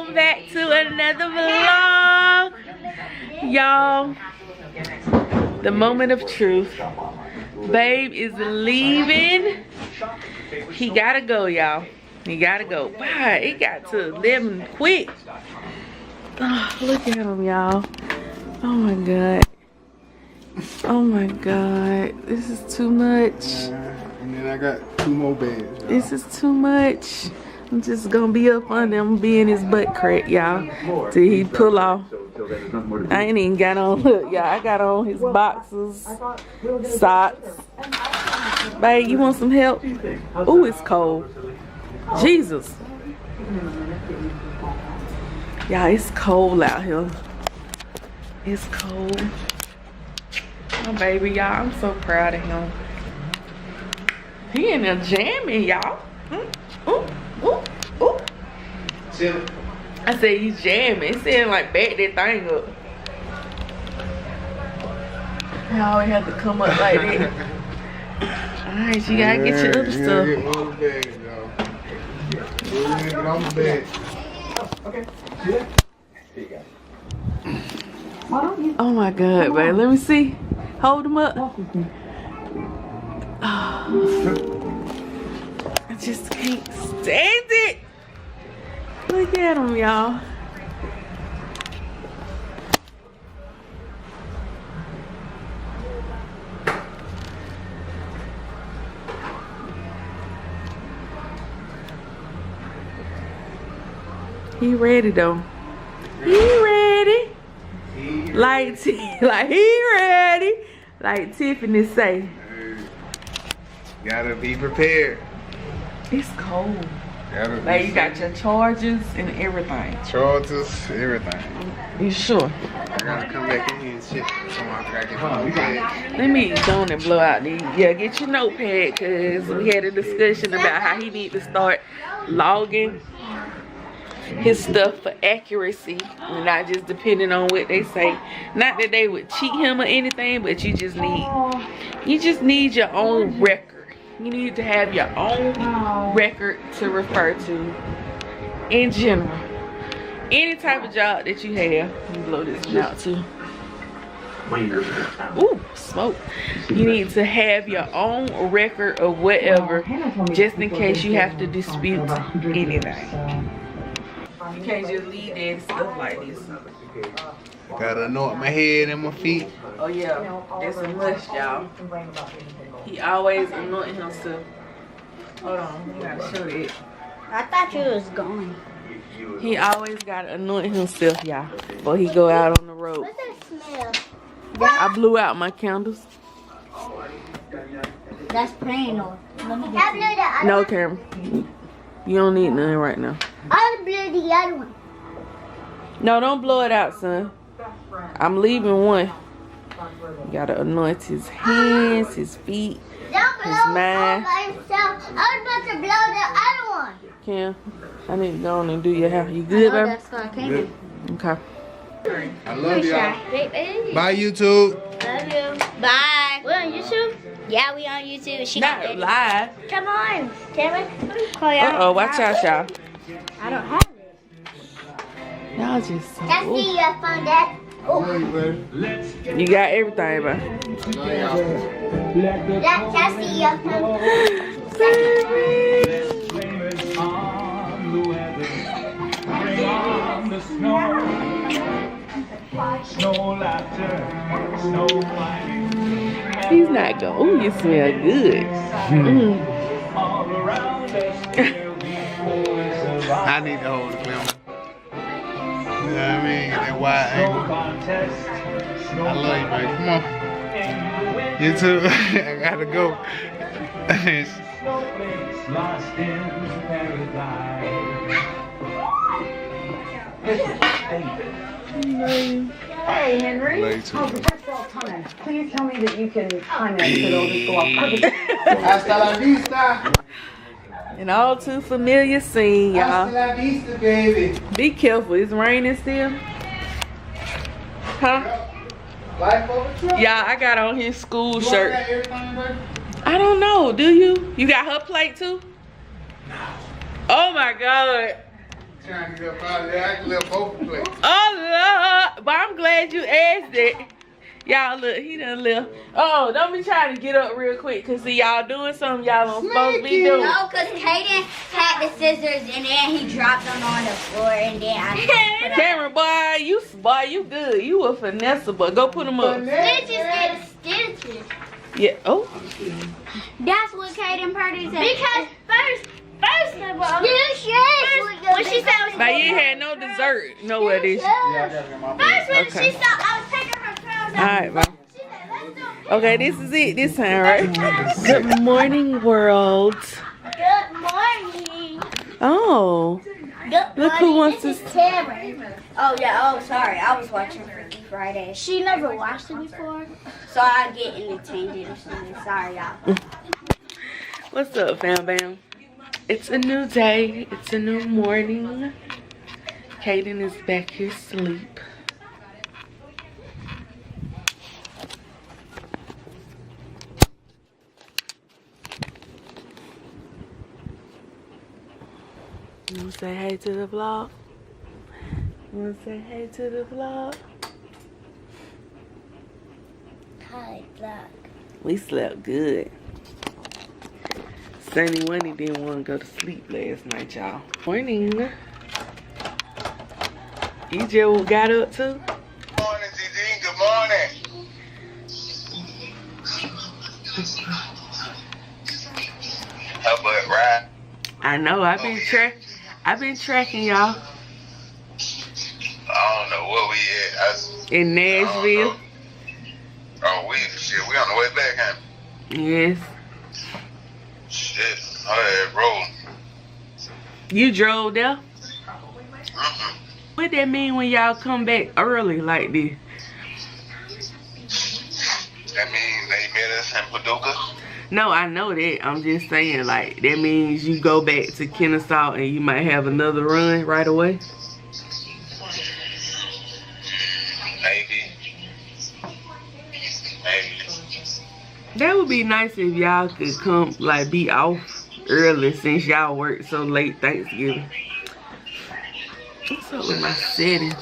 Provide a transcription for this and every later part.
welcome back to another vlog. Y'all, the moment of truth. Babe is leaving. He gotta go, y'all. He gotta go. Wow, it got to 11 quick. Oh, look at him, y'all. Oh my god. Oh my god. This is too much. And then I got 2 more beds. This is too much. I'm just gonna be up under him, be in his butt crack, y'all, till he pull off. I ain't even got on, look, y'all, I got on his boxers, socks. Babe, you want some help? Ooh, it's cold. Jesus. Y'all, it's cold out here. It's cold. My baby, y'all, I'm so proud of him. He in there jamming, y'all. Ooh. Ooh, ooh. I said he's jamming. It said like back that thing up. I always have to come up like that. Alright, you gotta get your other stuff. Get on the bed. Okay. Oh my god, babe. Let me see. Hold him up. I just can't stand it. Look at him, y'all. He ready though. He ready. Like he ready. Like Tiffany say. Gotta be prepared. It's cold. Like you got your chargers and everything. Chargers, everything. You sure? I gotta come back in here and shit. Let me go on and blow out these. Yeah, get your notepad, cause we had a discussion about how he need to start logging his stuff for accuracy and not just depending on what they say. Not that they would cheat him or anything, but you just need your own record. You need to have your own record to refer to in general. Any type of job that you have. Let me blow this one out too. Ooh, smoke. You need to have your own record of whatever, just in case you have to dispute anything. You can't just leave there and stuff like this. Gotta anoint my head and my feet. Oh yeah, that's a must, y'all. He always anointing himself. Hold on, I gotta show it. I thought you was going. He always gotta anoint himself, y'all, before he go out on the road. What's that smell? I blew out my candles. That's plain oil. Let me get No, Cameron. You don't need none right now. I'll blow the other one. No, don't blow it out, son. I'm leaving one. You gotta anoint his hands, his feet, his mind. I was about to blow the other one. Cam, I need to go on and do your hair. You good, baby? That's what I came in. Okay. I love y'all. Baby. Bye, YouTube. Love you. Bye. We're on YouTube? Yeah, we on YouTube. She Not live. Come on, Cameron. Call y'all. Uh-oh, watch out, y'all. I don't have it. Y'all just so... That's the phone, Dad. You got everything, bro. That's the phone. He's not going. Ooh, you smell good. I need to hold the camera. You know what I mean? That wide angle. I love you, man. Come on. You too. I gotta go. Hey, Henry. Love you too. Oh, but that's all time. Please tell me that you can finance it. It'll just go off. Hasta la vista. An all too familiar scene, y'all. Hasta la vista, baby. Be careful. It's raining still. Huh? Life over truck. Yeah, I got on his school shirt. Everything, baby? I don't know. Do you? You got her plate too? Oh my God. trying to get out there. I can live both places. Oh, Lord. But I'm glad you asked it. Y'all, look, he done left. Oh, don't be trying to get up real quick. Because, see, y'all doing something y'all don't supposed to be doing. No, because Caden had the scissors and then he dropped them on the floor and then I... Cameron, boy, you good. You a finesse, but go put them up. Stitches and stitches. Yeah, oh. That's what Caden Purdy said. Because first of all, when she said I was But you had no dessert. Nowhere this. First when she saw I was taking her clothes off. Alright, bye. She said, let's do a Okay, this is it this time, right? Good morning, world. good morning. Oh. Good Look who wants this to- is Cameron. Oh yeah, oh sorry. I was watching Freaky Friday. She never watched it before. So I get entertained or something. Sorry y'all. What's up, fam bam? It's a new day. It's a new morning. Caden is back here asleep. You wanna say hey to the vlog? You wanna say hey to the vlog? Hi, Black. We slept good. Sunny Winnie didn't want to go to sleep last night, y'all. Morning. EJ got up too? Good morning, ZZ. Good morning. How about right? I know. I've been tracking y'all I don't know where we at. in Nashville. Oh, we on the way back, huh? Yes. Shit, I had rolling. You drove there? Mm-hmm. What that mean when y'all come back early like this? That means they met us in Paducah. No, I know that. I'm just saying, like, that means you go back to Kennesaw and you might have another run right away. Maybe. That would be nice if y'all could come, like, be off early since y'all work so late Thanksgiving. What's up with my settings?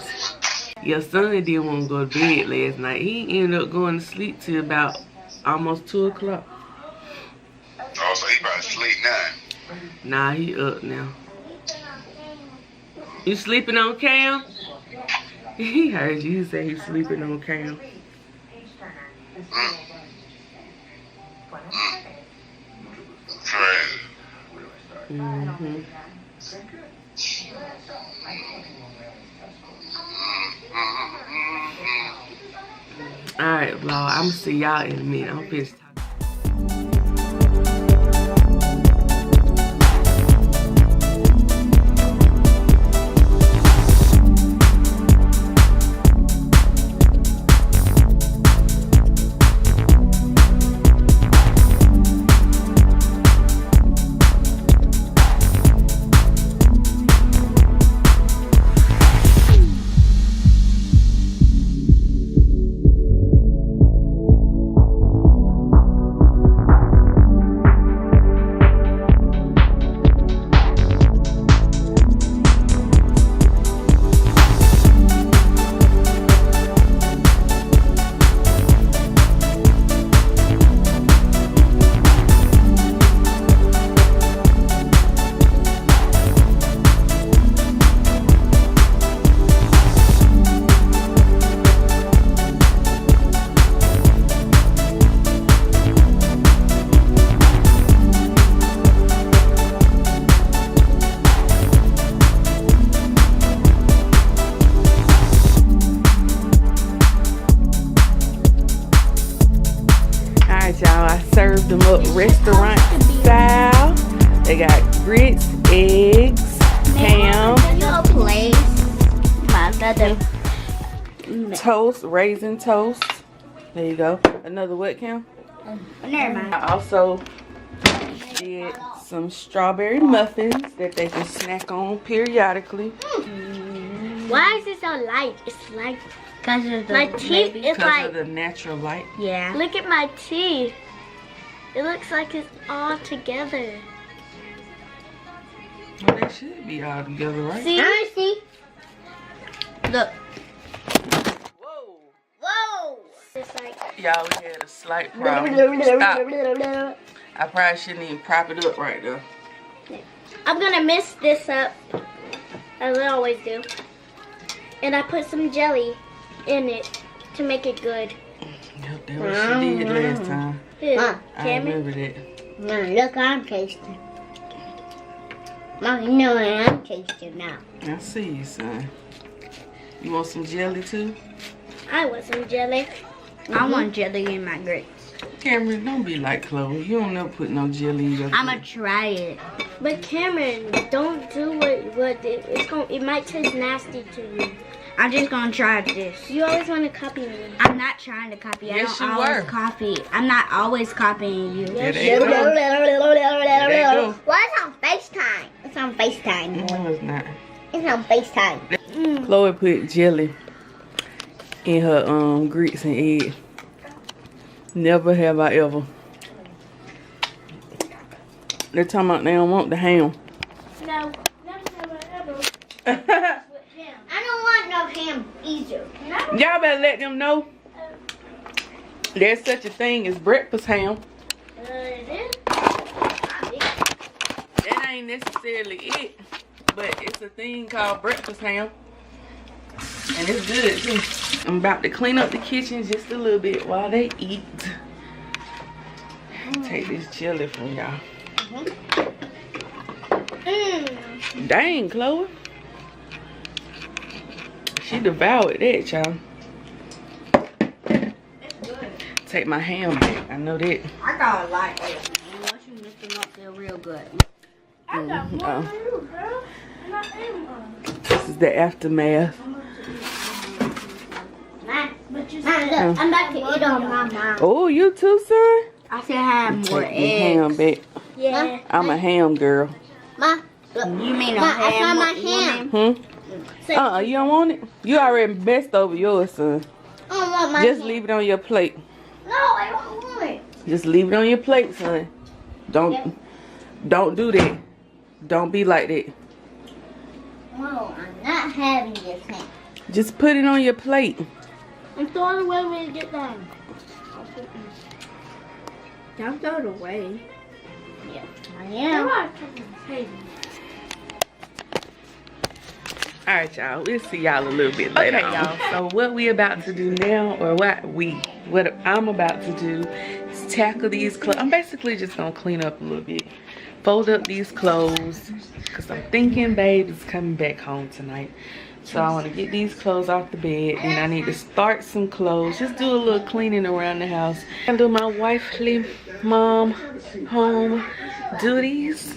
Your son didn't want to go to bed last night. He ended up going to sleep till about almost 2 o'clock. Oh, so he probably sleep now. Nah, he up now. You sleeping on Cam? He heard you say he's sleeping on Cam. Crazy. Mm-hmm. Alright, vlog. I'm gonna see y'all in a minute. I'm pissed. Y'all, I served them up restaurant style. They got grits, eggs, ham, toast, raisin toast. There you go. Another what, Cam? Never mind. I also did some strawberry muffins that they can snack on periodically. Why is it so light? It's light. Because of the my teeth is Because like of the natural light. yeah. Look at my teeth. It looks like it's all together. Well, they should be all together, right? See, I Look. Whoa. Whoa. It's like. Y'all, we had a slight problem. Stop. I probably shouldn't even prop it up right there. I'm gonna mix this up, as I always do. And I put some jelly in it to make it good. Yep, that's what she did last time. Yeah, I remember that. Look, I'm tasting. Mom, you know what I'm tasting now. I see you, son. You want some jelly too? I want some jelly. I want jelly in my grapes. Cameron, don't be like Chloe. You don't never put no jelly in your I'ma try it. But Cameron, don't do it might taste nasty to you. I'm just gonna try this. You always want to copy me. I'm not trying to copy. Yes, I don't you always were. copy. I'm not always copying you. There they go. There they go. Well, it's on FaceTime. It's on FaceTime. No, it's not. It's on FaceTime. Chloe put jelly in her grits and eggs. Never have I ever. They're talking about they don't want the ham. No, never, ever. I don't want no ham either. Y'all better let them know there's such a thing as breakfast ham. It is? That ain't necessarily it, but it's a thing called breakfast ham. And it's good too. I'm about to clean up the kitchen just a little bit while they eat. Take this jelly from y'all. Dang, Chloe. She devoured that, y'all. Take my ham back. I know that. I got a lot of it. Once you mix them up, they're real good. I got more than you, girl. And I ate one. This is the aftermath. Look, I'm about to eat on my mouth. Oh, you too, son? I still have more Take your ham eggs. back. Yeah. I'm a ham girl. Ma, look. You mean a ham? I found my ham. You don't want it? You already messed over yours, son. I don't want my Just ham. leave it on your plate. No, I don't want it. Just leave it on your plate, son. Don't do that. Don't be like that. No, I'm not having this ham. Just put it on your plate. I'm throwing it away when you get done. Don't throw it away. Yeah, I am. Alright, y'all. We'll see y'all a little bit later. Okay, y'all. So what we about to do now, or what I'm about to do is tackle these clothes. I'm basically just gonna clean up a little bit. Fold up these clothes. Because I'm thinking babe is coming back home tonight. So I want to get these clothes off the bed. Then I need to start some clothes. Just do a little cleaning around the house. And do my wifely mom home duties.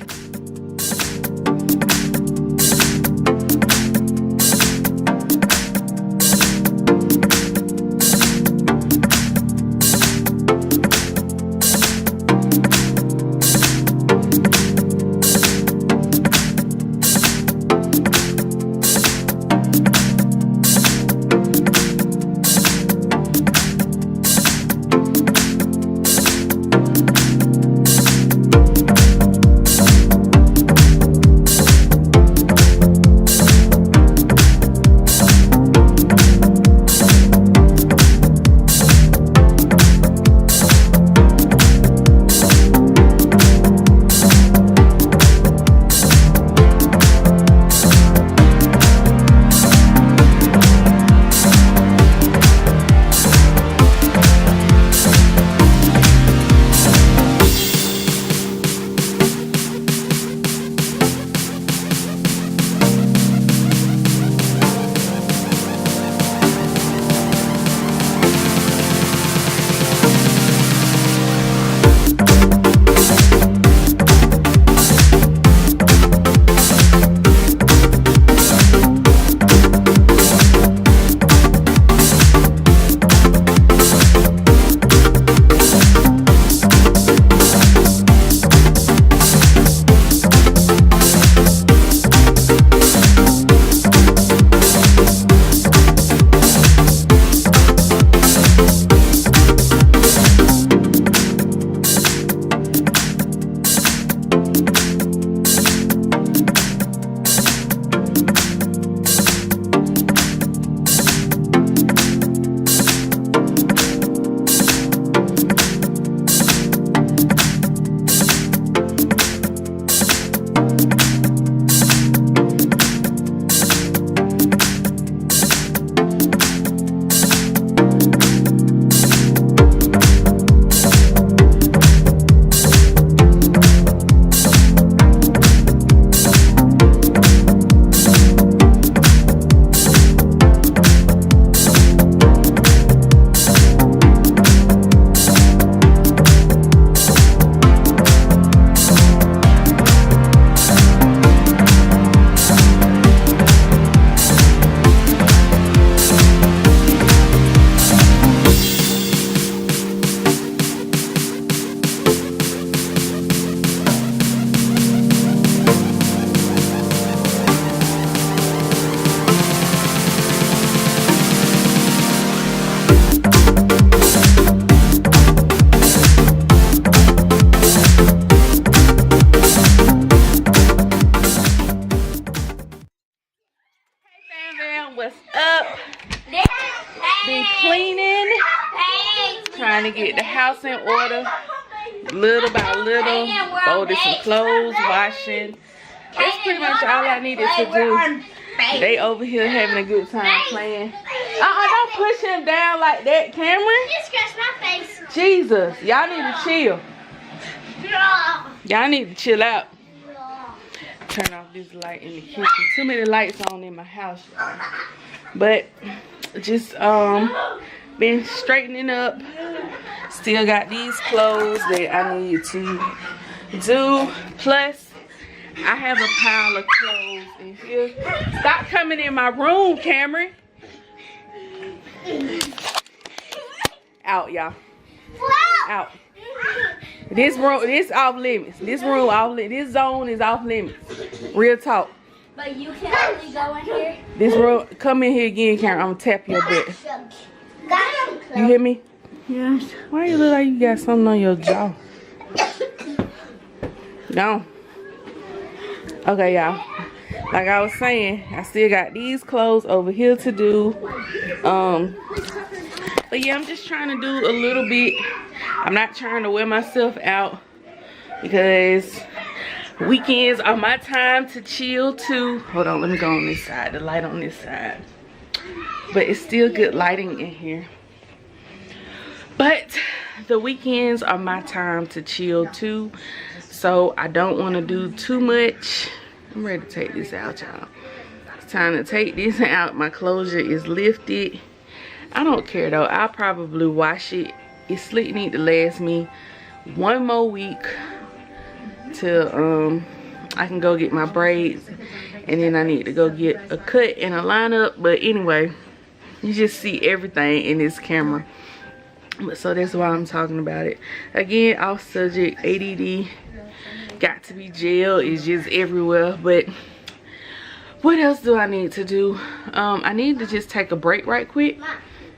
what's up? Been cleaning, trying to get the house in order, little by little, folded some clothes, washing. That's pretty much all I needed to do. They over here having a good time playing. Don't push him down like that, Cameron. You scratched my face. Jesus, y'all need to chill. Y'all need to chill out. Turn off this light in the kitchen. Too many lights on in my house, y'all. But just been straightening up. Still got these clothes that I need to do. Plus, I have a pile of clothes in here. Stop coming in my room, Cameron. Out, y'all. Out. This room, this off limits. This room off limits. This zone is off limits. Real talk. But you can only go in here. This room, come in here again, Karen. I'm gonna tap your butt. You hear me? Yes. Why you look like you got something on your jaw? No. Okay, y'all. Like I was saying, I still got these clothes over here to do. But yeah, I'm just trying to do a little bit. I'm not trying to wear myself out because weekends are my time to chill too. Hold on, let me go on this side. The light on this side. But it's still good lighting in here. But the weekends are my time to chill too. So I don't want to do too much. I'm ready to take this out, y'all. It's time to take this out. My closure is lifted. I don't care though. I'll probably wash it. It's slick need to last me one more week till I can go get my braids, and then I need to go get a cut and a lineup. But anyway, you just see everything in this camera. But so that's why I'm talking about it. Again, off subject, ADD got to be gel. It's just everywhere. But what else do I need to do? I need to just take a break right quick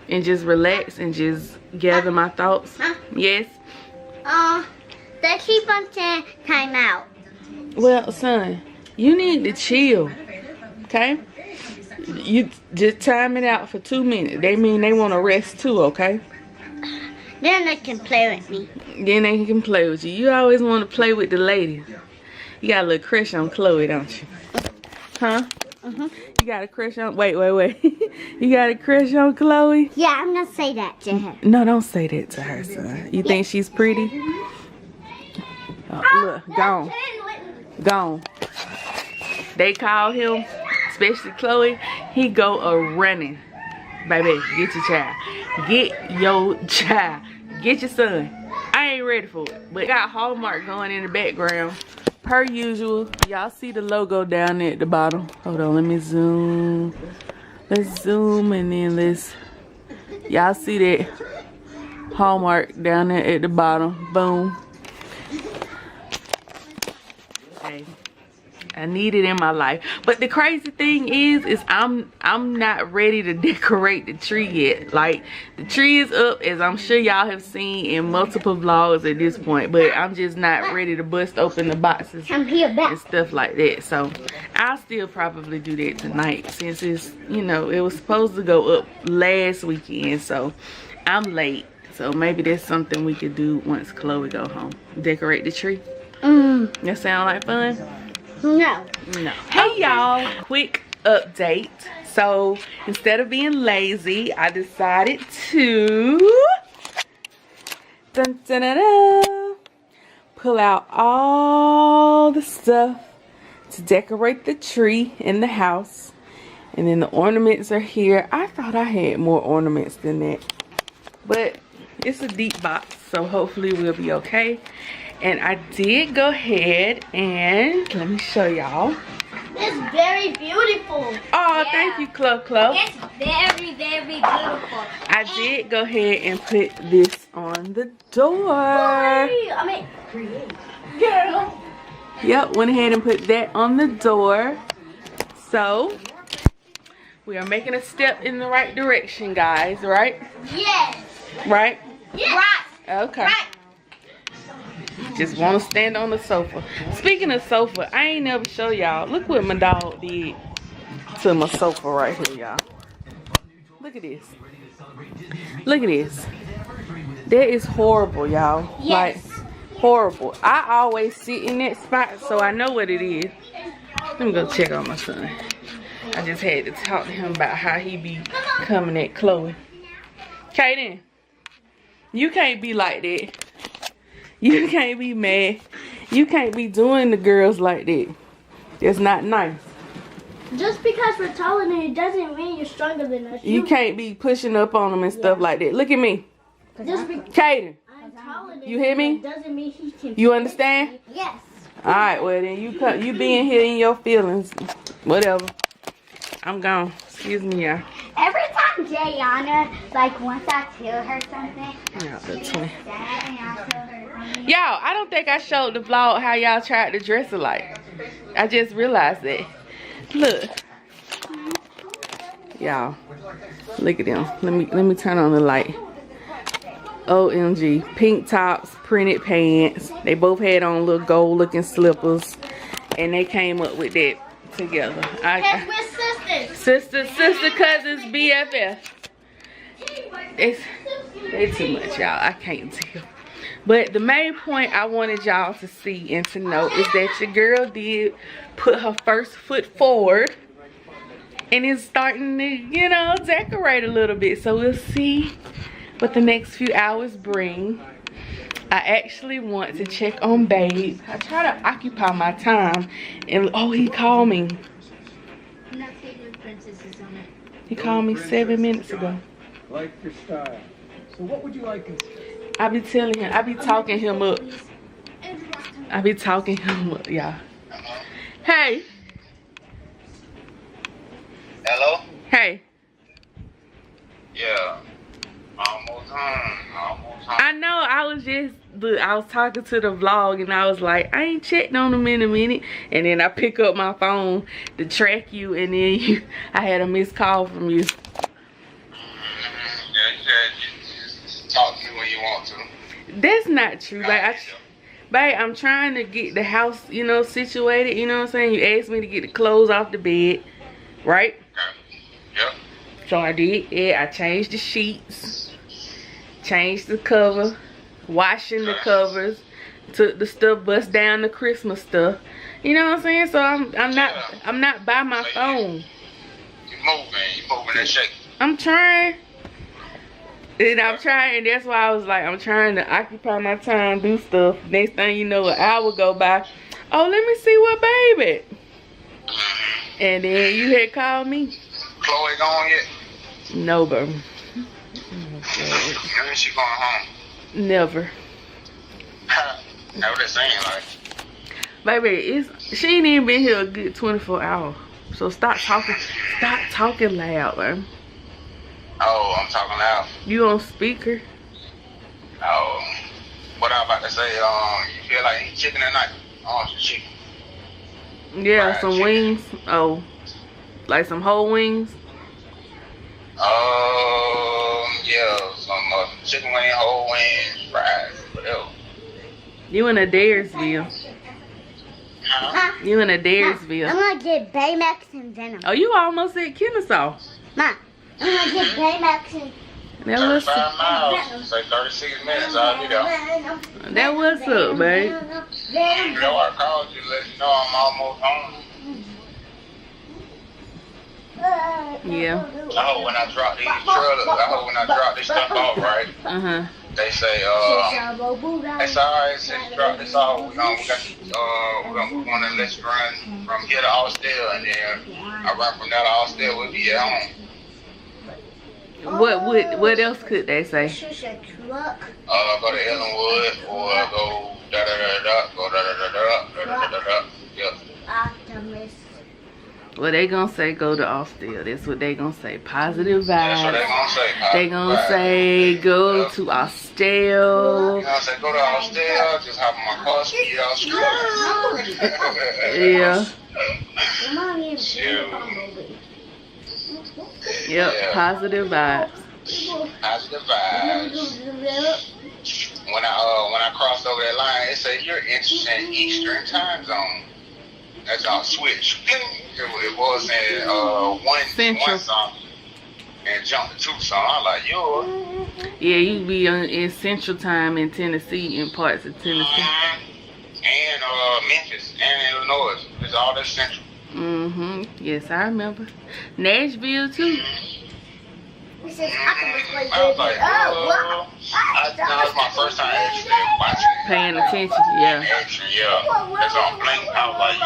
and just relax and just gather my thoughts. Yes? They keep on saying time out. Well, son, you need to chill, okay? You just time it out for 2 minutes. They mean they want to rest too, okay? Then they can play with me. Then they can play with you. You always want to play with the ladies. You got a little crush on Chloe, don't you? Huh? You got a crush on... Wait. You got a crush on Chloe? Yeah, I'm going to say that to her. No, don't say that to her, son. You think she's pretty? Oh, look, gone. Gone. They call him, especially Chloe, he go a-running. Baby, get your child. Get your child. Get your son. I ain't ready for it. But got Hallmark going in the background. Per usual, y'all see the logo down there at the bottom. Hold on, let me zoom. Let's zoom and then let's... Y'all see that Hallmark down there at the bottom. Boom. Okay. I need it in my life. But the crazy thing is I'm not ready to decorate the tree yet. Like, the tree is up, as I'm sure y'all have seen in multiple vlogs at this point, but I'm just not ready to bust open the boxes and stuff like that. So I'll still probably do that tonight, since it's, you know, it was supposed to go up last weekend, so I'm late. So maybe that's something we could do once Chloe go home. Decorate the tree. That sound like fun? No. Hey y'all, quick update. So instead of being lazy, I decided to pull out all the stuff to decorate the tree in the house. And then the ornaments are here. I thought I had more ornaments than that, but it's a deep box, so hopefully we'll be okay. And I did go ahead and let me show y'all. It's very beautiful. Oh, yeah. Thank you, Chloe. It's very, very beautiful. I did go ahead and put this on the door. Girl. Yep, went ahead and put that on the door. So we are making a step in the right direction, guys, right? Yes. Right? Yes. Right. Okay. Right. Just want to stand on the sofa. Speaking of sofa, I ain't never show y'all. Look what my dog did to my sofa right here, y'all. Look at this. Look at this. That is horrible, y'all. Yes. Like, horrible. I always sit in that spot, so I know what it is. Let me go check on my son. I just had to talk to him about how he be coming at Chloe. Kaden, you can't be like that. You can't be mad. You can't be doing the girls like that. That's not nice. Just because we're taller than you doesn't mean you're stronger than us. You can't be pushing up on them and stuff like that. Look at me. Just because Kaden, I'm taller than you hear me? doesn't mean he can. You understand? Yes. Alright, well then you being here in your feelings. Whatever. I'm gone. Excuse me, y'all. Every time Jayana, like once I tell her something, Yeah, the twin. sad and I tell her something. Y'all, I don't think I showed the vlog how y'all tried to dress alike. I just realized that. Look. Y'all. Look at them. Let me turn on the light. OMG. Pink tops, printed pants. They both had on little gold looking slippers. And they came up with that together. Because we're sisters. Sister, cousins, BFF. They too much, y'all. I can't tell. But the main point I wanted y'all to see and to know is that your girl did put her first foot forward and is starting to, you know, decorate a little bit. So we'll see what the next few hours bring. I actually want to check on Babe. I try to occupy my time. And oh, he called me. He called me 7 minutes ago. Like your style. So what would you like instead? I be telling him, I be talking him up. I be talking him up, y'all. Hey. Hello? Hey. Yeah. Almost home. I know, I was talking to the vlog and I was like, I ain't checked on him in a minute. And then I pick up my phone to track you and then I had a missed call from you. Talk to me when you want to. That's not true, babe. I'm trying to get the house, you know, situated. You know what I'm saying? You asked me to get the clothes off the bed, right? Okay. Yep. So I did. Yeah, I changed the sheets, changed the cover, washing the covers, took the stuff, bust down the Christmas stuff. You know what I'm saying? So I'm not by my phone. You moving and shaking. I'm trying. And that's why I was like, I'm trying to occupy my time, do stuff. Next thing you know, an hour go by. Oh, let me see what Babe at. And then you had called me. Chloe gone yet? No, bro. When is she going home? Never. That's what they're saying, like. Baby, she ain't even been here a good 24 hours. So stop talking loud, man. Oh, I'm talking loud. You on speaker? Oh, what I'm about to say, you feel like eating chicken tonight? Oh, some chicken. Yeah, Fried some chicken. wings. Oh, like some whole wings? Yeah, some chicken wing, whole wings, fries, whatever. You in a Daresville. Huh? You in a Daresville. I'm gonna get Baymax and Venom. Oh, you almost at Kennesaw. Ma, I'm gonna get Baymax and 35 miles, say 36 minutes, I'll be there. That what's up, babe? You know, I called you to let you know I'm almost home. Yeah. I hope when I drop these stuff off, right? Uh-huh. They say, it's alright, since you drop this off, we're gonna let you run from here to Austell, and then I run from there to Austell, we'll be at home. What else could they say? Go to Ellenwood, or go da-da-da-da, go da-da-da-da, da-da-da-da, yep. Optimus. Well, they gonna say go to Austell. That's what they gonna say. Positive vibes. That's what they gonna say. They gonna say go to Austell. You know, say go to Austell, just hop in my car, speed out straight. Yeah. Shoot. Yep. Yeah. Positive vibes. Positive vibes. When I crossed over that line, it said you're in Eastern time zone. That's our switch. It was in one song and jumped to 2 songs. I'm like, yo. Yeah, you be in Central Time in Tennessee, in parts of Tennessee. And Memphis and Illinois. It's all that Central. Yes, I remember. Nashville too. I was like, that was my first time actually watching it. Paying attention, yeah. Actually, yeah. That's on Blink. I was like,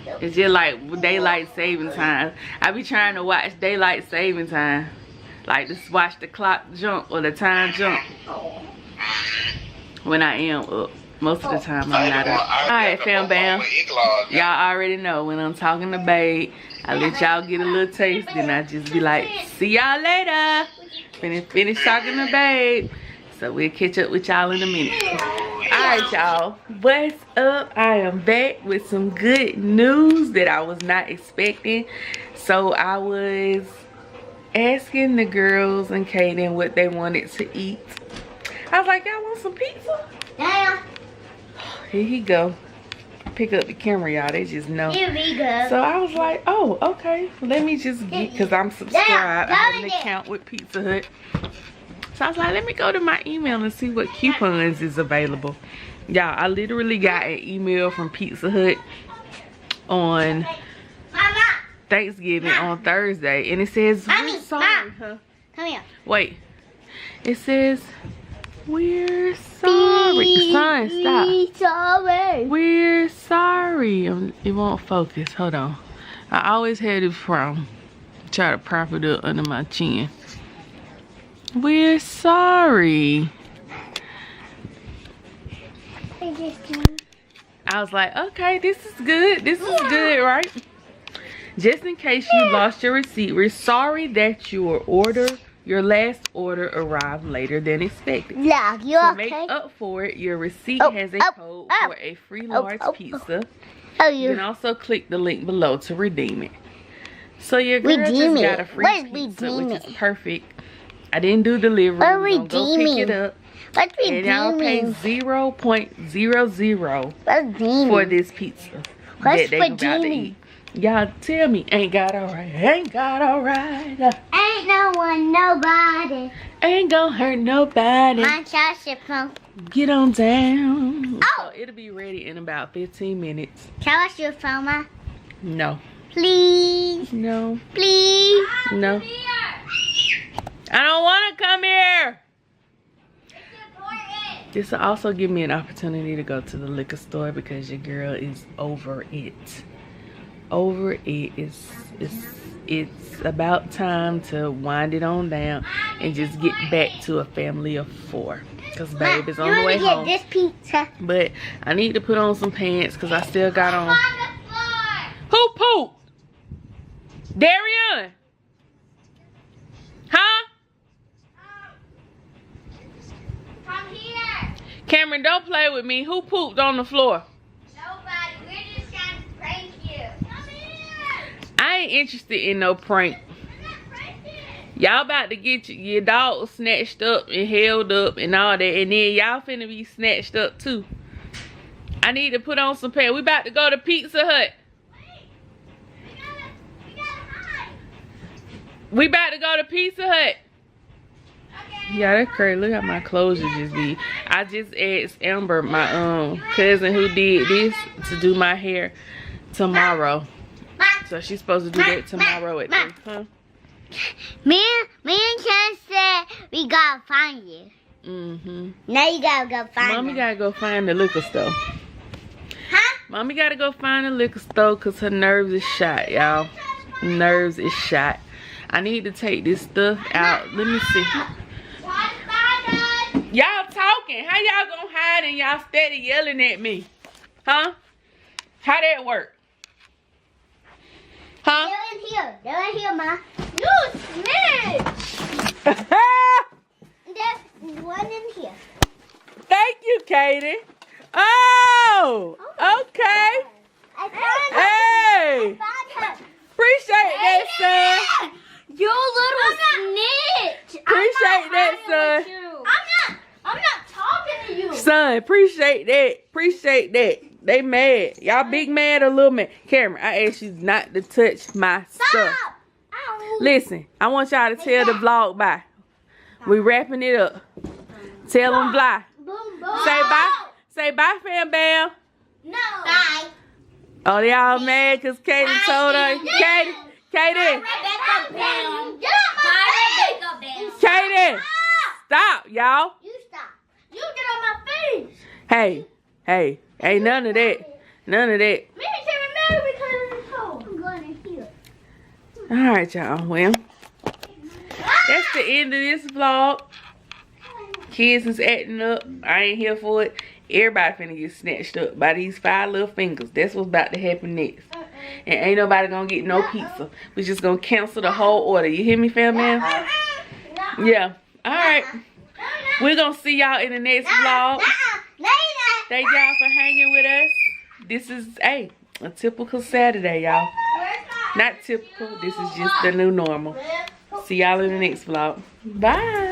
yo. It's just like daylight saving time. I be trying to watch daylight saving time. Like just watch the clock jump or the time jump. When I am up. Most of the time I'm not up. Alright, fam bam. Y'all already know when I'm talking to Babe, I let y'all get a little taste, then I just be like, see y'all later. Finish talking to Babe. So we'll catch up with y'all in a minute. Alright y'all, what's up? I am back with some good news that I was not expecting. So I was asking the girls and Kaden what they wanted to eat. I was like, y'all want some pizza? Yeah. Here he go. Pick up the camera, y'all. They just know. Here we go. So I was like, oh, okay. Let me just get, because I'm subscribed. I have an account with Pizza Hut. So I was like, let me go to my email and see what coupons is available. Y'all, I literally got an email from Pizza Hut on Thanksgiving on Thursday. And it says, we're sorry, huh? Come here. Wait. It says, we're sorry. Son, stop. Sorry. We're sorry. It won't focus. Hold on. I always had it from. Try to prop it up under my chin. We're sorry. I was like, okay, this is good. This is good, right? Just in case you lost your receipt, we're sorry that your last order arrived later than expected. Yeah, you to okay? make up for it, your receipt has a code for a free large pizza. You can also click the link below to redeem it. So your girl just got a free pizza, which is perfect. I didn't do delivery. I'm gonna go pick it up. And y'all pay 0.00 for this pizza that they about to eat. Y'all tell me, ain't God alright? Ain't God alright? Ain't no one, nobody. Ain't gonna hurt nobody. My phone. Get on down. So it'll be ready in about 15 minutes. Can I watch your phone, Ma? No. Please. No. Please. No. I don't want to come here. This will also give me an opportunity to go to the liquor store because your girl is over it. Over it. It's about time to wind it on down and just get back to a family of 4. Because Babe is on the way home. This pizza. But I need to put on some pants because I still got on. Who pooped? Darian? Huh? Come here. Cameron, don't play with me. Who pooped on the floor? Nobody. We're just trying to prank you. Come here. I ain't interested in no prank. Y'all about to get your dog snatched up and held up and all that. And then y'all finna be snatched up too. I need to put on some pants. We about to go to Pizza Hut. We about to go to Pizza Hut. Yeah, that's crazy. Look how my clothes just be. I just asked Amber, my cousin who did this, to do my hair tomorrow. So she's supposed to do that tomorrow at 3, huh? Me and Ken said we gotta find you. Now you gotta go find Mommy them. gotta go find the liquor store. Huh? Mommy gotta go find the liquor store because her nerves is shot, y'all. Nerves is shot. I need to take this stuff out. Let me see. Y'all talking. How y'all gonna hide and y'all steady yelling at me? Huh? How that work? Huh? They're in here. They're in here, Ma. You snitch! There's one in here. Thank you, Katie. Oh, okay. Hey. Appreciate that, son. You little snitch. Appreciate that, son. I'm not talking to you. Son, appreciate that. Appreciate that. They mad. Y'all big mad or little mad? Cameron, I asked you not to touch my stuff. Listen, I want y'all to tell the vlog bye. We wrapping it up. Tell them bye. Say bye. Say bye, fam bam. No. Bye. Oh, they all mad because Katie told her. Katie. Katie. Stop, y'all. You stop. You get on my face. Hey. Ain't none of that. None of that. Me and Cameron married because of this hole. I'm going in here. Alright, y'all. Well, that's the end of this vlog. Kids is acting up. I ain't here for it. Everybody finna get snatched up by these 5 little fingers. That's what's about to happen next. And ain't nobody gonna get no pizza. We just gonna cancel the whole order. You hear me, fam man? Yeah. Alright. We're gonna see y'all in the next vlog. Thank y'all for hanging with us. This is a typical Saturday, y'all. Not typical. This is just the new normal. See y'all in the next vlog. Bye.